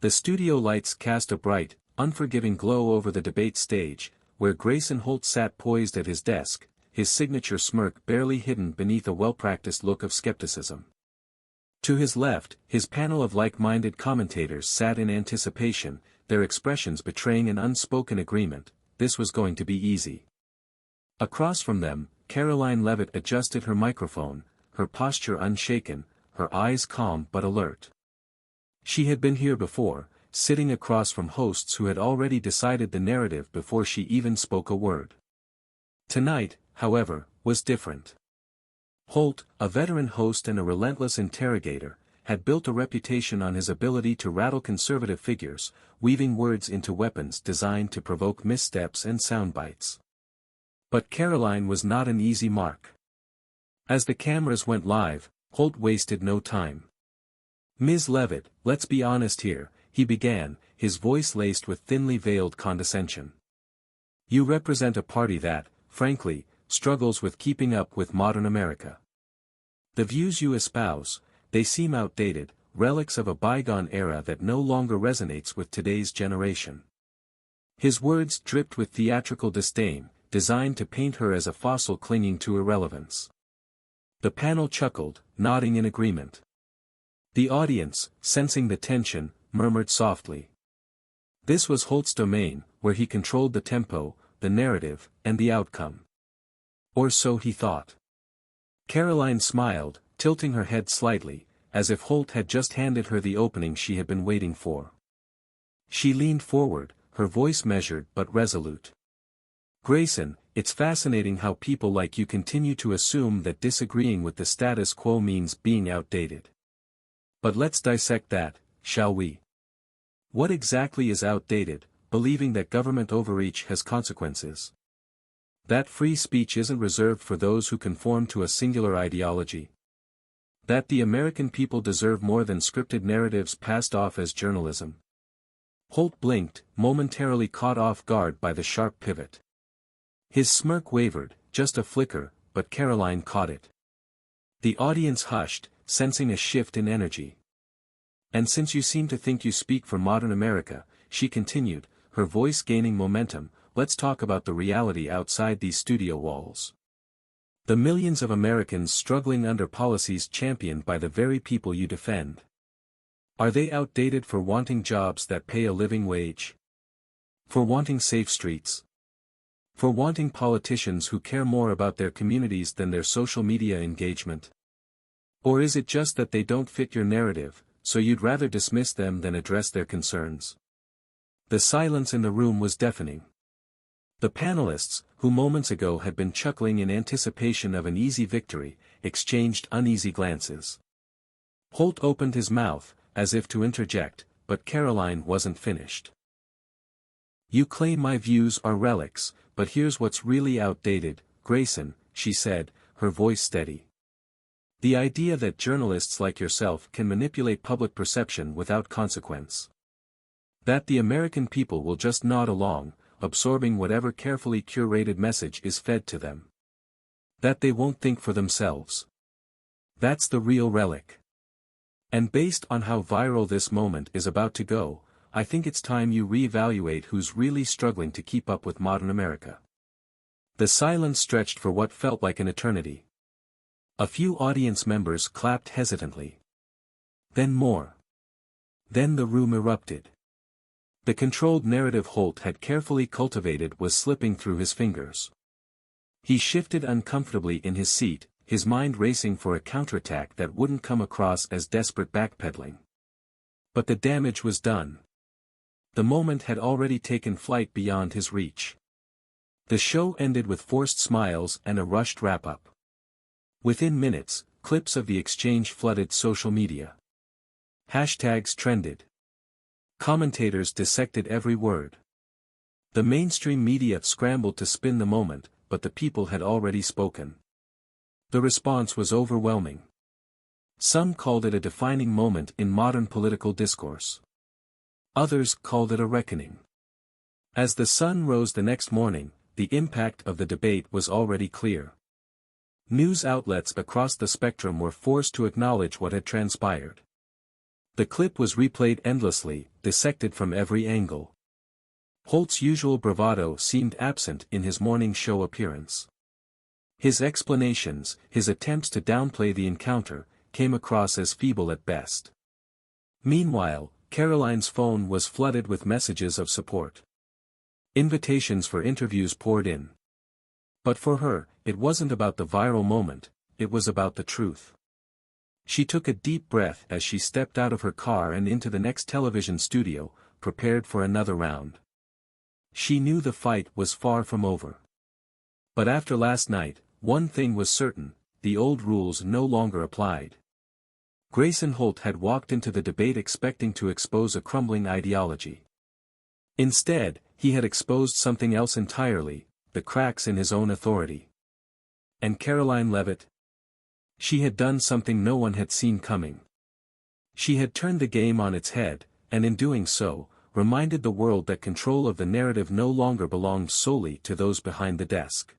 The studio lights cast a bright, unforgiving glow over the debate stage, where Grayson Holt sat poised at his desk, his signature smirk barely hidden beneath a well-practiced look of skepticism. To his left, his panel of like-minded commentators sat in anticipation, their expressions betraying an unspoken agreement: this was going to be easy. Across from them, Karoline Leavitt adjusted her microphone, her posture unshaken, her eyes calm but alert. She had been here before, sitting across from hosts who had already decided the narrative before she even spoke a word. Tonight, however, was different. Holt, a veteran host and a relentless interrogator, had built a reputation on his ability to rattle conservative figures, weaving words into weapons designed to provoke missteps and soundbites. But Karoline was not an easy mark. As the cameras went live, Holt wasted no time. "Ms. Levitt, let's be honest here," he began, his voice laced with thinly veiled condescension. "You represent a party that, frankly, struggles with keeping up with modern America. The views you espouse, they seem outdated, relics of a bygone era that no longer resonates with today's generation." His words dripped with theatrical disdain, designed to paint her as a fossil clinging to irrelevance. The panel chuckled, nodding in agreement. The audience, sensing the tension, murmured softly. This was Holt's domain, where he controlled the tempo, the narrative, and the outcome. Or so he thought. Karoline smiled, tilting her head slightly, as if Holt had just handed her the opening she had been waiting for. She leaned forward, her voice measured but resolute. "Grayson, it's fascinating how people like you continue to assume that disagreeing with the status quo means being outdated. But let's dissect that, shall we? What exactly is outdated, believing that government overreach has consequences? That free speech isn't reserved for those who conform to a singular ideology? That the American people deserve more than scripted narratives passed off as journalism?" Holt blinked, momentarily caught off guard by the sharp pivot. His smirk wavered, just a flicker, but Karoline caught it. The audience hushed, sensing a shift in energy. "And since you seem to think you speak for modern America," she continued, her voice gaining momentum, "let's talk about the reality outside these studio walls. The millions of Americans struggling under policies championed by the very people you defend. Are they outdated for wanting jobs that pay a living wage? For wanting safe streets? For wanting politicians who care more about their communities than their social media engagement? Or is it just that they don't fit your narrative, so you'd rather dismiss them than address their concerns?" The silence in the room was deafening. The panelists, who moments ago had been chuckling in anticipation of an easy victory, exchanged uneasy glances. Holt opened his mouth, as if to interject, but Karoline wasn't finished. "You claim my views are relics, but here's what's really outdated, Grayson," she said, her voice steady. "The idea that journalists like yourself can manipulate public perception without consequence. That the American people will just nod along, absorbing whatever carefully curated message is fed to them. That they won't think for themselves. That's the real relic. And based on how viral this moment is about to go, I think it's time you reevaluate who's really struggling to keep up with modern America." The silence stretched for what felt like an eternity. A few audience members clapped hesitantly. Then more. Then the room erupted. The controlled narrative Holt had carefully cultivated was slipping through his fingers. He shifted uncomfortably in his seat, his mind racing for a counterattack that wouldn't come across as desperate backpedaling. But the damage was done. The moment had already taken flight beyond his reach. The show ended with forced smiles and a rushed wrap-up. Within minutes, clips of the exchange flooded social media. Hashtags trended. Commentators dissected every word. The mainstream media scrambled to spin the moment, but the people had already spoken. The response was overwhelming. Some called it a defining moment in modern political discourse. Others called it a reckoning. As the sun rose the next morning, the impact of the debate was already clear. News outlets across the spectrum were forced to acknowledge what had transpired. The clip was replayed endlessly, dissected from every angle. Holt's usual bravado seemed absent in his morning show appearance. His explanations, his attempts to downplay the encounter, came across as feeble at best. Meanwhile, Karoline's phone was flooded with messages of support. Invitations for interviews poured in. But for her, it wasn't about the viral moment, it was about the truth. She took a deep breath as she stepped out of her car and into the next television studio, prepared for another round. She knew the fight was far from over. But after last night, one thing was certain, the old rules no longer applied. Grayson Holt had walked into the debate expecting to expose a crumbling ideology. Instead, he had exposed something else entirely, the cracks in his own authority. And Karoline Leavitt? She had done something no one had seen coming. She had turned the game on its head, and in doing so, reminded the world that control of the narrative no longer belonged solely to those behind the desk.